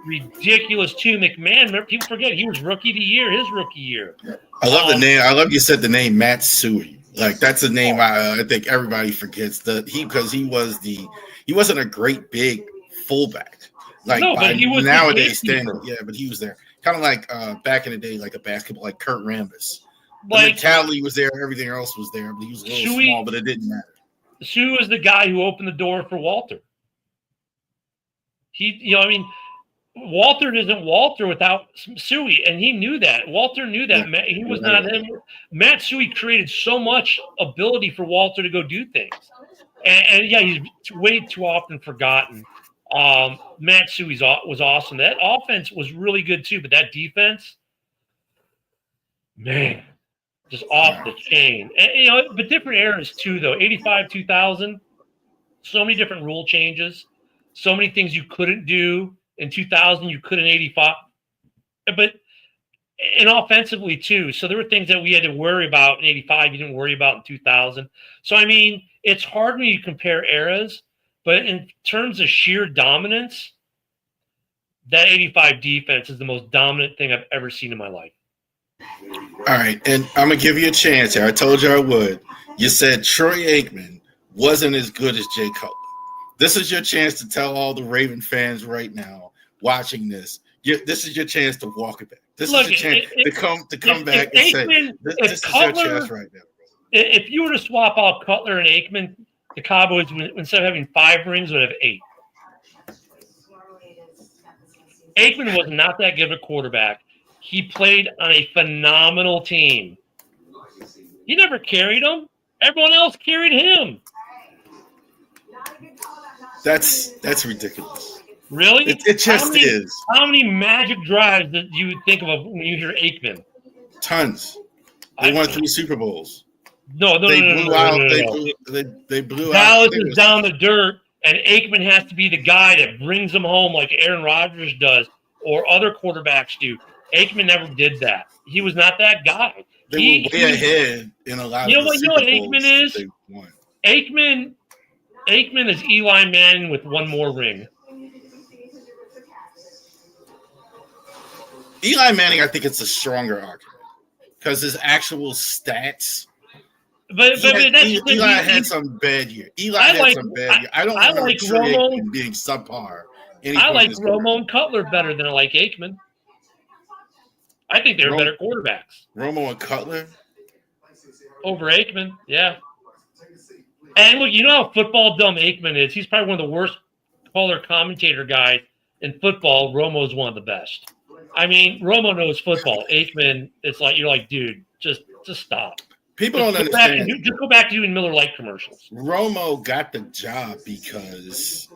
ridiculous too. McMahon, remember, people forget he was rookie of the year, his rookie year. I love the name. I love you said the name Matt Suey. Like that's a name I think everybody forgets. Because he wasn't a great big fullback. Like but he was nowadays standard, yeah, but he was there. Kind of like back in the day, like a basketball, like Kurt Rambis. The mentality was there, everything else was there, but he was a little small, but it didn't matter. Sue was the guy who opened the door for Walter. Walter isn't Walter without Suey, and he knew that. Walter knew that. Yeah. He was not him. Matt Suey created so much ability for Walter to go do things. And yeah, he's way too often forgotten. Matt Suey was awesome. That offense was really good too, but that defense, man, just off the chain. And, but different eras too, though. 85, 2000, so many different rule changes, so many things you couldn't do in 2000, you could in 85. But and offensively too. So there were things that we had to worry about in 85 you didn't worry about in 2000. So, I mean, it's hard when you compare eras, but in terms of sheer dominance, that 85 defense is the most dominant thing I've ever seen in my life. All right, and I'm going to give you a chance here. I told you I would. You said Troy Aikman wasn't as good as Jay Cutler. This is your chance to tell all the Raven fans right now watching this. This is your chance to walk it back. This is your chance to come back and say, this is your chance right now. If you were to swap out Cutler and Aikman, the Cowboys, instead of having 5 rings, would have 8. Aikman was not that good of a quarterback. He played on a phenomenal team. He never carried them. Everyone else carried him. That's ridiculous. Really? It just is. How many magic drives that you would think of when you hear Aikman? Tons. They won 3 Super Bowls. No. They blew out. Dallas is down the dirt, and Aikman has to be the guy that brings them home like Aaron Rodgers does or other quarterbacks do. Aikman never did that. He was not that guy. They were way ahead in a lot of the Super Bowls. You know what Aikman is? Aikman is Eli Manning with one more ring. Eli Manning, I think it's a stronger argument because his actual stats. But Eli had some bad year. I don't like Romo being subpar. I like Romo and Cutler better than I like Aikman. I think they're better quarterbacks. Romo and Cutler over Aikman, yeah. And look, you know how football dumb Aikman is. He's probably one of the worst color commentator guys in football. Romo's one of the best. I mean, Romo knows football. Aikman, it's like you're like, dude, just stop. People don't understand. Just go back to doing Miller Lite commercials. Romo got the job because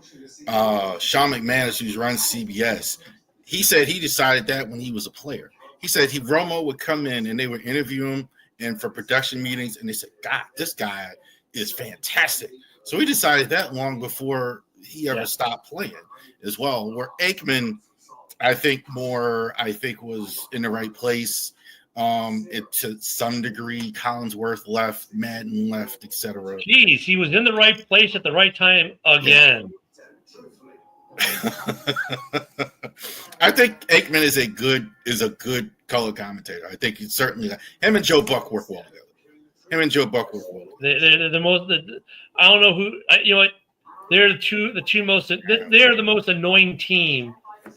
Sean McManus, who runs CBS, he said he decided that when he was a player. He said Romo would come in and they would interview him and for production meetings, and they said, God, this guy is fantastic. So he decided that long before he ever stopped playing as well. Where Aikman, I think was in the right place. To some degree, Collinsworth left, Madden left, etc. Jeez, he was in the right place at the right time again. I think Aikman is a good color commentator. I think he's certainly him and Joe Buck work well together. They're the most. I don't know who. You know what? They're the two most. They're the most annoying team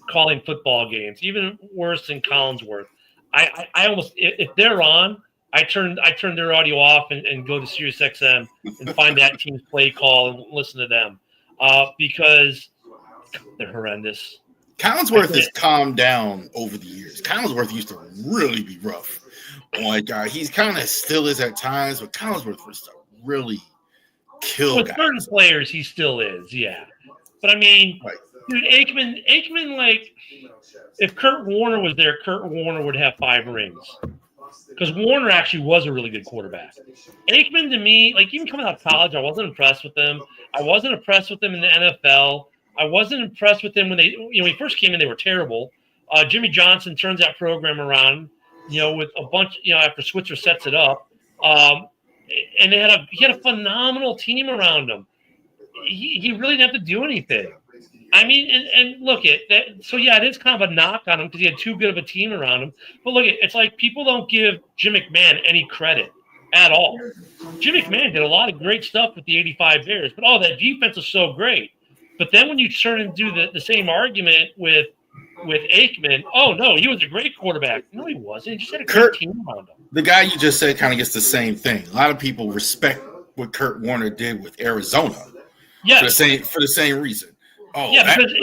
calling football games. Even worse than Collinsworth. I almost, if they're on, I turn their audio off and go to SiriusXM and find that team's play call and listen to them because they're horrendous. Collinsworth has calmed down over the years. Collinsworth used to really be rough. Like he's kind of still is at times, but Collinsworth was to really kill guys. Certain players he still is, yeah. But I mean, dude, Aikman, like, if Kurt Warner was there, Kurt Warner would have 5 rings. Because Warner actually was a really good quarterback. Aikman, to me, like, even coming out of college, I wasn't impressed with him. I wasn't impressed with him in the NFL. I wasn't impressed with them when when he first came in, they were terrible. Jimmy Johnson turns that program around, with a bunch, after Switzer sets it up. And he had a phenomenal team around him. He really didn't have to do anything. I mean, and look at that. So yeah, it is kind of a knock on him because he had too good of a team around him. But look, it's like people don't give Jim McMahon any credit at all. Jim McMahon did a lot of great stuff with the '85 Bears, but that defense is so great. But then when you turn and do the same argument with Aikman, oh no, he was a great quarterback. No, he wasn't. He just had a great team around him. The guy you just said kind of gets the same thing. A lot of people respect what Kurt Warner did with Arizona. Yeah, for the same reason. Oh, yeah, because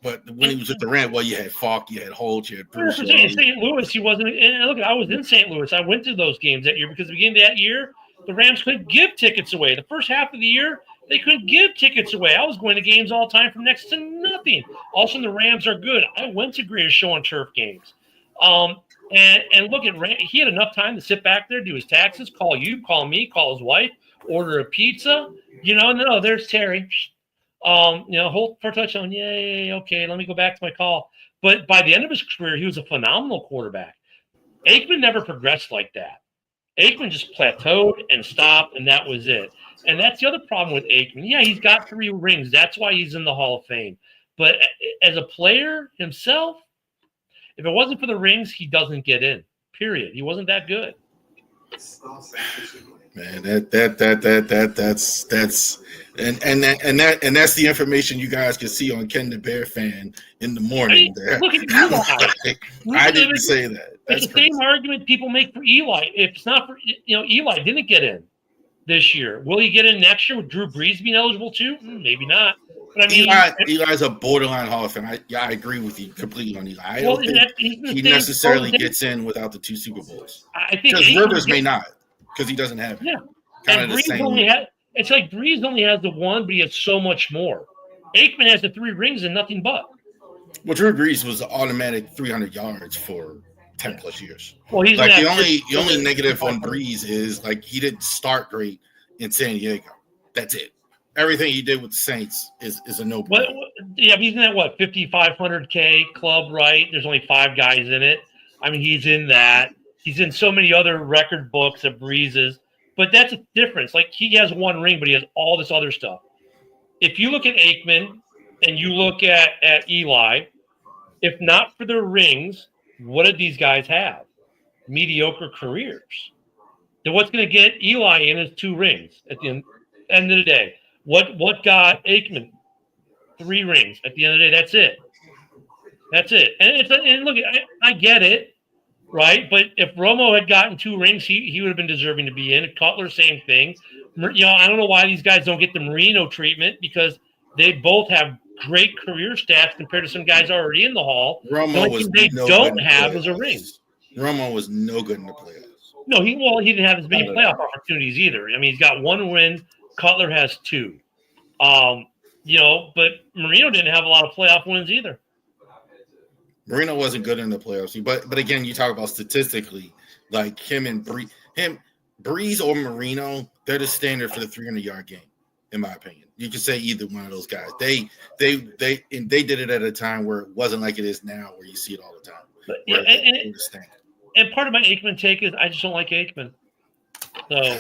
but when he was at the Rams, you had Falk, you had Holt, you had Bruce. In St. Louis, he wasn't. And look, I was in St. Louis. I went to those games that year because the beginning of that year, the Rams couldn't give tickets away. The first half of the year, they couldn't give tickets away. I was going to games all the time for next to nothing. All of a sudden, the Rams are good. I went to Greatest Show on Turf games. And look at he had enough time to sit back there, do his taxes, call you, call me, call his wife, order a pizza. No, there's Terry. hold for a touchdown. Yay. Okay. Let me go back to my call. But by the end of his career, he was a phenomenal quarterback. Aikman never progressed like that. Aikman just plateaued and stopped, and that was it. And that's the other problem with Aikman. Yeah, he's got 3 rings. That's why he's in the Hall of Fame. But as a player himself, if it wasn't for the rings, he doesn't get in. Period. He wasn't that good. Man, that's the information you guys can see on Ken the Bear Fan in the morning. Look at Eli. I didn't say that. It's the same argument people make for Eli. If it's not for Eli didn't get in this year. Will he get in next year with Drew Brees being eligible too? Maybe not. But I mean, Eli's a borderline Hall of Fame. I agree with you completely on Eli. I don't think he necessarily gets in without the 2 Super Bowls. I think because Rivers may not, because he doesn't have it. Yeah, kind of the same. It's like Brees only has the 1, but he has so much more. Aikman has the 3 rings and nothing but. Well, Drew Brees was an automatic 300 yards for 10 plus years. Well, he's like the only negative on Brees is like he didn't start great in San Diego. That's it. Everything he did with the Saints is a no-brainer. Yeah, he's in that 5,500K club, right? There's only 5 guys in it. I mean, he's in that. He's in so many other record books of Breezes, but that's a difference. Like he has 1 ring, but he has all this other stuff. If you look at Aikman and you look at Eli, if not for their rings, what did these guys have? Mediocre careers. Then what's going to get Eli in is 2 rings at the end of the day. What got Aikman? 3 rings at the end of the day. That's it. That's it. And look, I get it, right? But if Romo had gotten 2 rings, he would have been deserving to be in. Cutler, same thing. I don't know why these guys don't get the Marino treatment because they both have great career stats compared to some guys already in the Hall. Romo was they don't have as a ring. Romo was no good in the playoffs. No, he didn't have as many playoff opportunities either. I mean, he's got 1 win. Cutler has 2. But Marino didn't have a lot of playoff wins either. Marino wasn't good in the playoffs. But again, you talk about statistically, like him and Brees or Marino, they're the standard for the 300-yard game, in my opinion. You can say either one of those guys. They did it at a time where it wasn't like it is now, where you see it all the time. But, and part of my Aikman take is I just don't like Aikman. So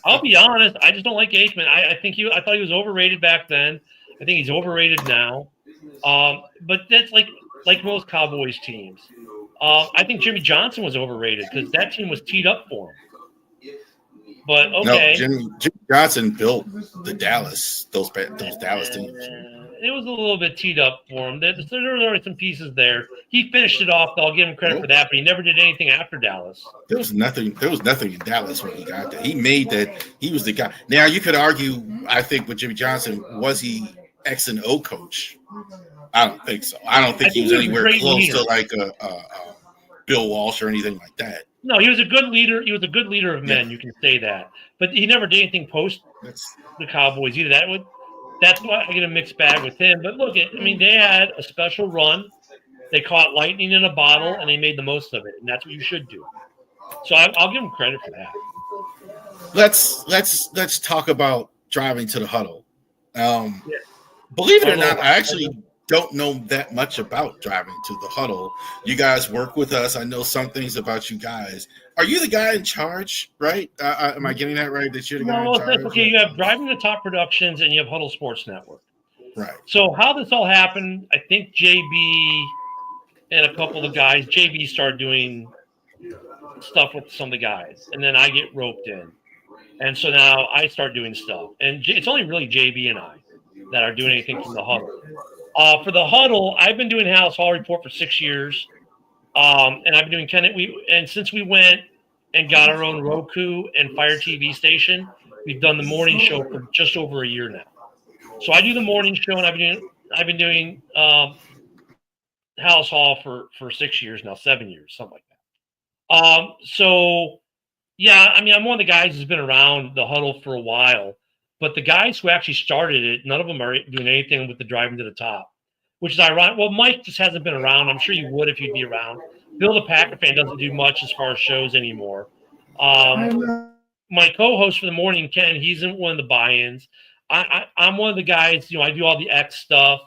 I'll be honest, I just don't like Aikman. I thought he was overrated back then. I think he's overrated now. But that's like most Cowboys teams. I think Jimmy Johnson was overrated because that team was teed up for him. But okay, no, Jimmy Johnson built the Dallas those Dallas teams. It was a little bit teed up for him. There were already some pieces there. He finished it off. I'll give him credit for that, but he never did anything after Dallas. There was nothing in Dallas when he got there. He made that. He was the guy. Now you could argue. I think with Jimmy Johnson, was he X and O coach? I don't think so. I don't think he was anywhere close to like a Bill Walsh or anything like that. No, he was a good leader. He was a good leader of men. You can say that, but he never did anything post the Cowboys either. That's why I get a mixed bag with him. But look, they had a special run. They caught lightning in a bottle, and they made the most of it, and that's what you should do. So I'll give them credit for that. Let's talk about driving to the huddle. Believe it or not, I actually don't know that much about driving to the huddle. You guys work with us. I know some things about you guys. Are you the guy in charge, right? Am I getting that right? That you're the guy in charge? Okay. You have Driving the Top Productions and you have Huddle Sports Network. Right. So how this all happened, I think JB and a couple of the guys, JB started doing stuff with some of the guys, and then I get roped in. And so now I start doing stuff. And it's only really JB and I that are doing anything from the huddle. For the huddle, I've been doing House Hall Report for 6 years. And I've been doing and since we went and got our own Roku and Fire TV station, we've done the morning show for just over a year now. So I do the morning show, and I've been doing House Hall for 6 years now, 7 years, something like that. So yeah, I'm one of the guys who's been around the huddle for a while, but the guys who actually started it, none of them are doing anything with the Driving to the Top, which is ironic. Well, Mike just hasn't been around. I'm sure you would if you'd be around. Bill the Packer Fan doesn't do much as far as shows anymore. My co-host for the morning, Ken, he's in one of the buy-ins. I'm one of the guys, I do all the X stuff,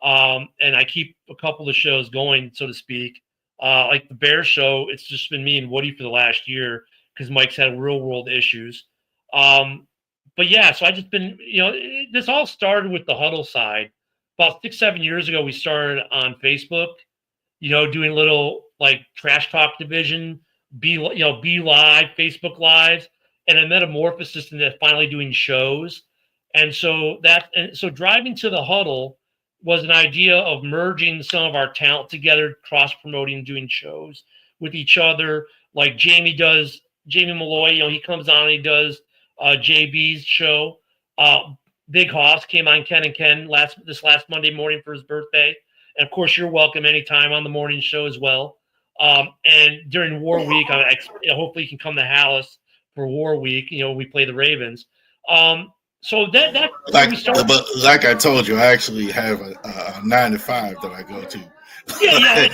and I keep a couple of shows going, so to speak. Like the Bear Show, it's just been me and Woody for the last year because Mike's had real world issues. But yeah, so I just been, this all started with the Huddle side. About 6-7 years ago, we started on Facebook, doing little like trash talk division, be live, Facebook lives, and a metamorphosis into finally doing shows. And so driving to the Huddle was an idea of merging some of our talent together, cross promoting, doing shows with each other. Like Jamie Malloy, he comes on and he does JB's show. Big Hoss came on Ken and Ken this last Monday morning for his birthday. And of course, you're welcome anytime on the morning show as well. And during War Week, hopefully you can come to Dallas for War Week. We play the Ravens. So that we started. But like I told you, I actually have a 9 to 5 that I go to. Yeah.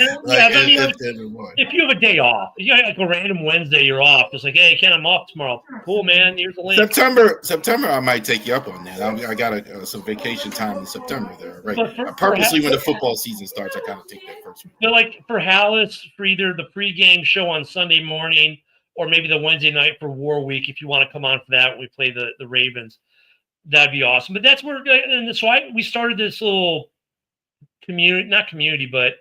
If you have a day off, you got like a random Wednesday, you're off. It's like, hey, Ken, I'm off tomorrow. Cool, man. Here's the link. September, I might take you up on that. I got some vacation time in September there, right? Purposely, when the football season starts, I kind of take that first week. But like for Dallas, for either the pregame show on Sunday morning or maybe the Wednesday night for War Week, if you want to come on for that, when we play the Ravens, that'd be awesome. But that's where, and so we started this little not community, but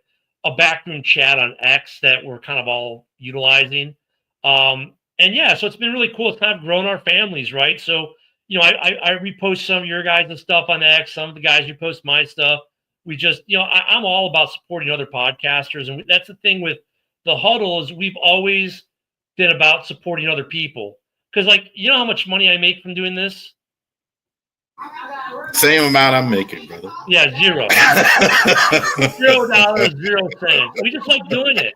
a backroom chat on X that we're kind of all utilizing. And yeah, so it's been really cool. It's kind of grown our families, right? So, I repost some of your guys' stuff on X, some of the guys repost my stuff. We just, I'm all about supporting other podcasters. And that's the thing with the Huddle is we've always been about supporting other people. Because like, how much money I make from doing this? Same amount I'm making, brother. Yeah, $0. $0, 0 cents. We just like doing it.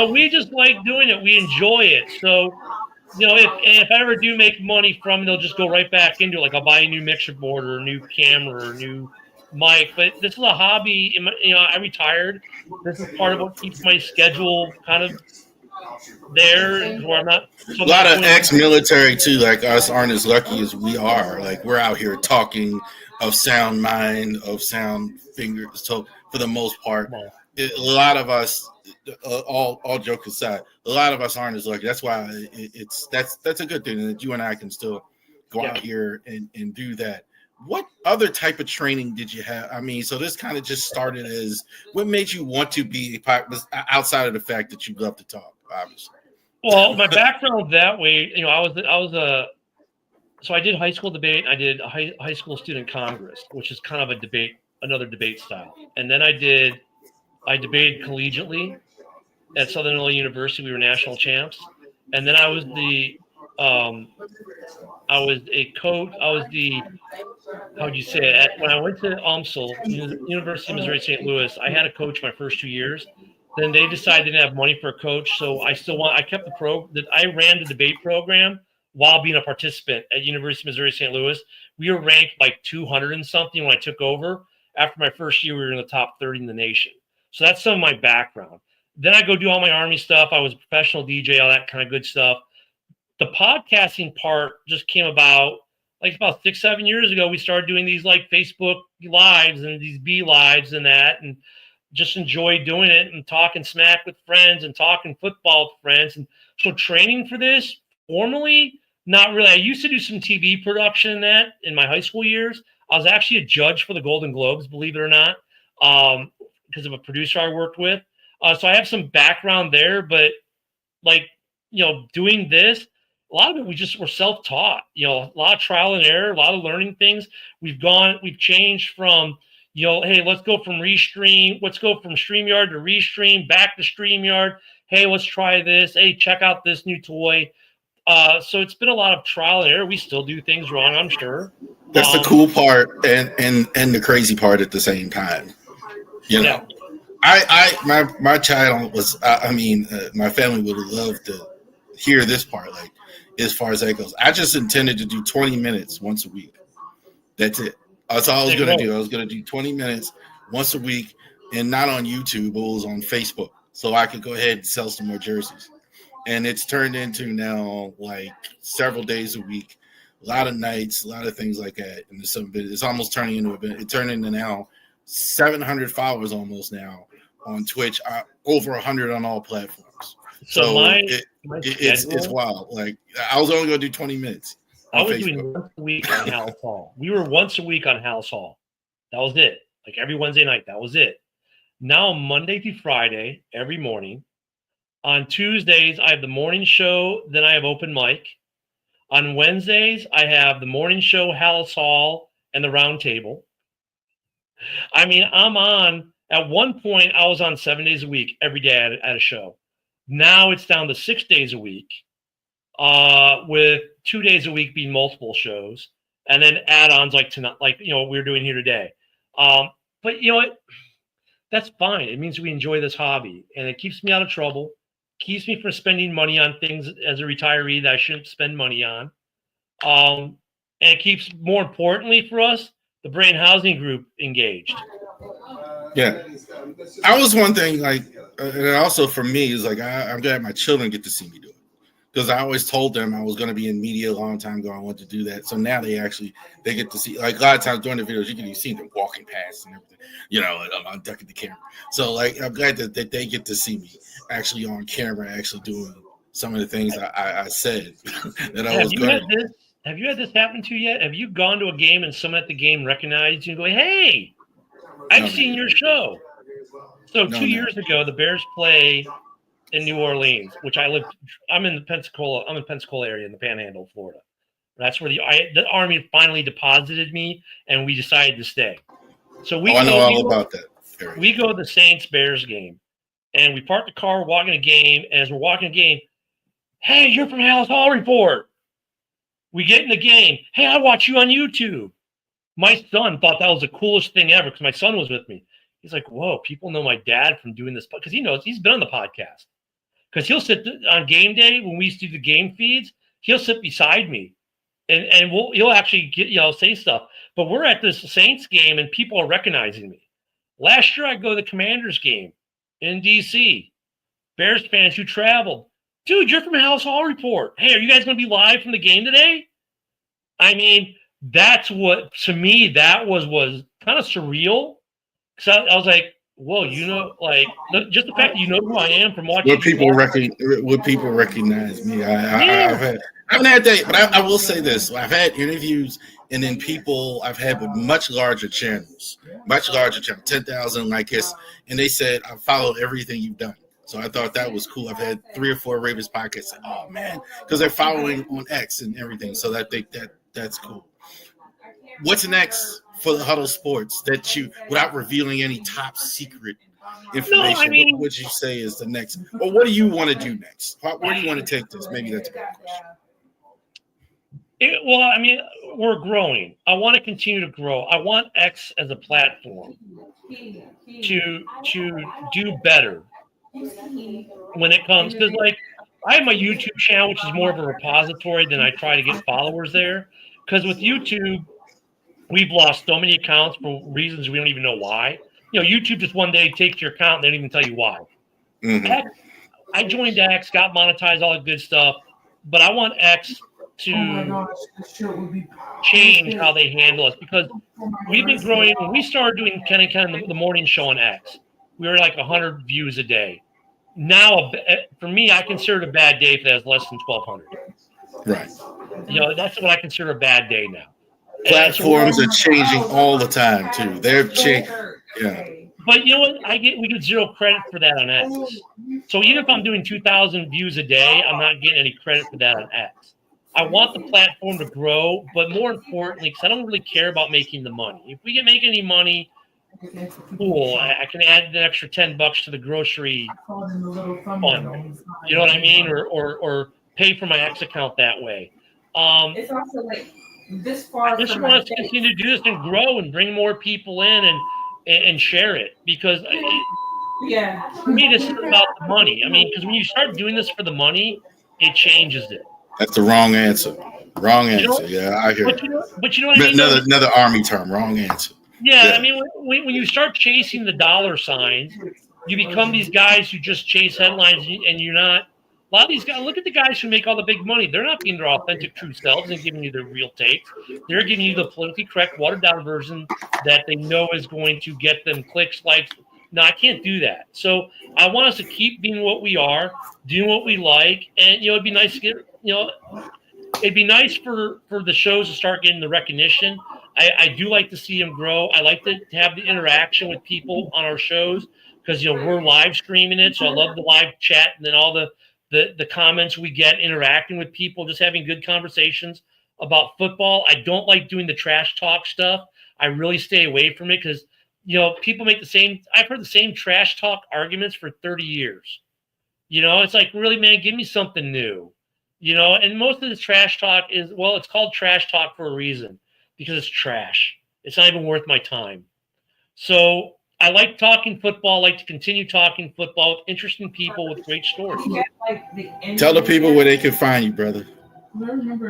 We just like doing it. We enjoy it. So, if I ever do make money from it, they'll just go right back into it. Like I'll buy a new mixer board or a new camera or a new mic. But this is a hobby. I retired. This is part of what keeps my schedule kind of there, where I'm not. A lot of ex-military too, like us, aren't as lucky as we are. Like we're out here talking of sound mind, of sound fingers. So for the most part, a lot of us, all jokes aside, a lot of us aren't as lucky. That's why that's a good thing that you and I can still go out here and do that. What other type of training did you have? I mean, so this kind of just started as what made you want to be outside of the fact that you love to talk, obviously. Well, my background that way, so I did high school debate. I did a high school student congress, which is kind of another debate style. And then I debated collegiately at Southern Illinois University. We were national champs. And then I was a coach. How would you say it? When I went to UMSL, University of Missouri St. Louis, I had a coach my first 2 years. Then they decided they didn't have money for a coach, so I kept I ran the debate program while being a participant at University of Missouri St. Louis. We were ranked like 200 and something when I took over. After my first year, we were in the top 30 in the nation. So that's some of my background. Then I go do all my Army stuff. I was a professional DJ, all that kind of good stuff. The podcasting part just came about like about 6-7 years ago. We started doing these like Facebook lives and these B lives and that, and just enjoy doing it and talking smack with friends and talking football with friends. And so training for this formally, not really. I used to do some TV production in that in my high school years. I was actually a judge for the Golden Globes, believe it or not, because of a producer I worked with. So I have some background there, but like, doing this, a lot of it, we're self-taught, a lot of trial and error, a lot of learning things. We've changed from, hey, let's go from StreamYard to Restream, back to StreamYard. Hey, let's try this. Hey, check out this new toy. So it's been a lot of trial and error. We still do things wrong, I'm sure. That's the cool part and the crazy part at the same time. Yeah. My child was, my family would love to hear this part, like, as far as that goes. I just intended to do 20 minutes once a week. That's it. That's all I was going to do. I was going to do 20 minutes once a week, and not on YouTube, but it was on Facebook, so I could go ahead and sell some more jerseys. And it's turned into now like several days a week, a lot of nights, a lot of things like that. And it's almost turning into it turned into now 700 followers almost now on Twitch, over 100 on all platforms. So it's wild. Like I was only going to do 20 minutes. I was doing once a week on House Hall. We were once a week on House Hall. That was it. Like every Wednesday night, that was it. Now Monday through Friday, every morning. On Tuesdays, I have the morning show. Then I have open mic. On Wednesdays, I have the morning show, House Hall, and the round table. I mean, I'm on. At one point, I was on 7 days a week, every day at a show. Now it's down to 6 days a week, with 2 days a week being multiple shows, and then add-ons like tonight, like what we're doing here today. But you know what? That's fine. It means we enjoy this hobby, and it keeps me out of trouble. Keeps me from spending money on things as a retiree that I shouldn't spend money on. And it keeps, more importantly for us, the Brain Housing Group engaged. Yeah. I was one thing, like, and also for me, is like, I'm glad my children get to see me do it. Because I always told them I was going to be in media a long time ago. I wanted to do that. So now they get to see, like a lot of times during the videos, you can see them walking past and everything, I'm ducking the camera. So like, I'm glad that they get to see me actually on camera, actually doing some of the things I said that I was going to do. Have you had this happen to you yet? Have you gone to a game and someone at the game recognized you and go, hey, I've seen your show. So 2 years ago, the Bears play in New Orleans, which I'm in the Pensacola area in the Panhandle of Florida. That's where the Army finally deposited me, and we decided to stay. So I know all about that. We go to the Saints-Bears game, and we park the car, walking the game, and as we're walking the game, hey, you're from House Hall Report. We get in the game. Hey, I watch you on YouTube. My son thought that was the coolest thing ever because my son was with me. He's like, whoa, people know my dad from doing this, because he knows he's been on the podcast. Because he'll sit on game day when we used to do the game feeds. He'll sit beside me, and he'll actually say stuff. But we're at this Saints game, and people are recognizing me. Last year, I go to the Commanders game in D.C. Bears fans who traveled, dude, you're from House Hall Report. Hey, are you guys going to be live from the game today? I mean, that's what, to me, that was kind of surreal. Because I was like, whoa, just the fact that you know who I am from watching. Would people recognize me? I haven't had that, but I will say this: I've had interviews, and then people I've had with much larger channels, 10,000 like this, and they said I followed everything you've done. So I thought that was cool. I've had 3 or 4 Ravens podcasts say, oh man, because they're following on X and everything. So I think that's cool. What's next for the Huddle Sports that you, without revealing any top secret information, what would you say is the next? Or what do you want to do next? Where do you want to take this? Maybe that's a better question. We're growing. I want to continue to grow. I want X as a platform to do better when it comes, because I have my YouTube channel, which is more of a repository than I try to get followers there. Because with YouTube, we've lost so many accounts for reasons we don't even know why. YouTube just one day takes your account and they don't even tell you why. Mm-hmm. I joined X, got monetized, all that good stuff, but I want X to change how they handle us, because we've been growing. When we started doing Ken and Ken, the morning show on X, we were like 100 views a day. Now, for me, I consider it a bad day if it has less than 1,200. Right. That's what I consider a bad day now. Platforms are changing all the time too. They're changing. Yeah. But you know what? We get zero credit for that on X. So even if I'm doing 2,000 views a day, I'm not getting any credit for that on X. I want the platform to grow, but more importantly, because I don't really care about making the money. If we can make any money, cool. I can add an extra $10 to the grocery fund. You know what I mean? Or pay for my X account that way. It's also like this far. I just want us to continue to do this and grow and bring more people in and share it, because for me, this is about the money. Because when you start doing this for the money, it changes it. That's the wrong answer. Wrong answer. Yeah, I hear. But you know what I mean? Another Army term. Wrong answer. Yeah. When you start chasing the dollar signs, you become these guys who just chase headlines, and you're not A lot of these guys, look at the guys who make all the big money. They're not being their authentic, true selves and giving you their real takes. They're giving you the politically correct, watered-down version that they know is going to get them clicks, likes. No, I can't do that. So I want us to keep being what we are, doing what we like, and it'd be nice to get, it'd be nice for the shows to start getting the recognition. I do like to see them grow. I like to have the interaction with people on our shows because we're live streaming it, so I love the live chat and then all the comments we get interacting with people, just having good conversations about football. I don't like doing the trash talk stuff. I really stay away from it because people make I've heard the same trash talk arguments for 30 years. It's like, really, man, give me something new. And most of the trash talk it's called trash talk for a reason, because it's trash. It's not even worth my time. So I like talking football. I like to continue talking football with interesting people with great stories. Tell the people where they can find you, brother.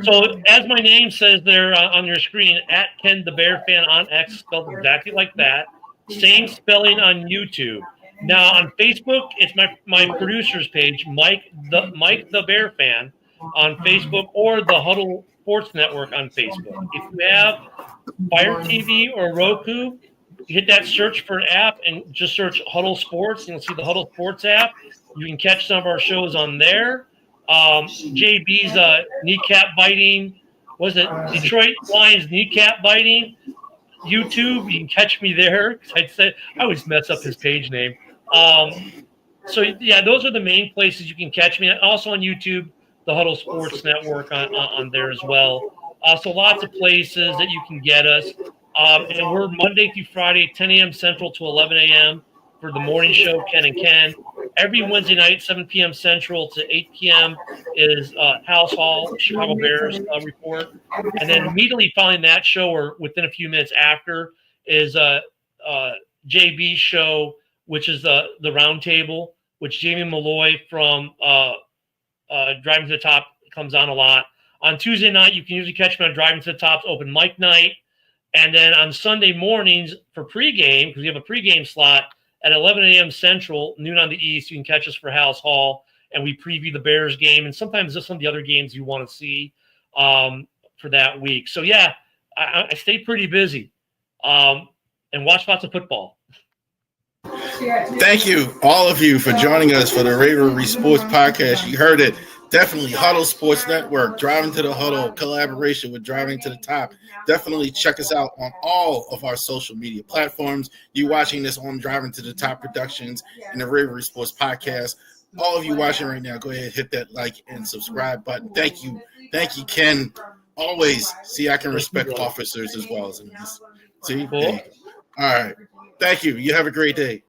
So as my name says there on your screen, at Ken the Bear Fan on X, spelled exactly like that. Same spelling on YouTube. Now on Facebook, it's my producer's page, Mike the Bear Fan on Facebook, or the Huddle Sports Network on Facebook. If you have Fire TV or Roku, hit that search for an app and just search Huddle Sports, and you'll see the Huddle Sports app. You can catch some of our shows on there. JB's kneecap biting, Detroit Lions kneecap biting YouTube. You can catch me there. I always mess up his page name. So yeah, those are the main places you can catch me. Also on YouTube, the Huddle Sports Network on there as well. So lots of places that you can get us. And we're Monday through Friday, 10 a.m. Central to 11 a.m. for the morning show, Ken and Ken. Every Wednesday night, 7 p.m. Central to 8 p.m. is House Hall, Chicago Bears report. And then immediately following that show, or within a few minutes after, is JB's show, which is the Roundtable, which Jamie Malloy from Driving to the Top comes on a lot. On Tuesday night, you can usually catch me on Driving to the Top's open mic night. And then on Sunday mornings for pregame, because we have a pregame slot at 11 a.m. Central, noon on the East, you can catch us for House Hall, and we preview the Bears game and sometimes just some of the other games you want to see for that week. So, yeah, I stay pretty busy and watch lots of football. Thank you, all of you, for joining us for the Ravery Sports Podcast. You heard it. Definitely Huddle Sports Network, Driving to the Huddle, collaboration with Driving to the Top. Definitely check us out on all of our social media platforms. You watching this on Driving to the Top Productions and the Ravery Sports Podcast. All of you watching right now, go ahead, hit that like and subscribe button. Thank you. Thank you, Ken. Always. See, I can respect officers as well as in this. See? All right. Thank you. You have a great day.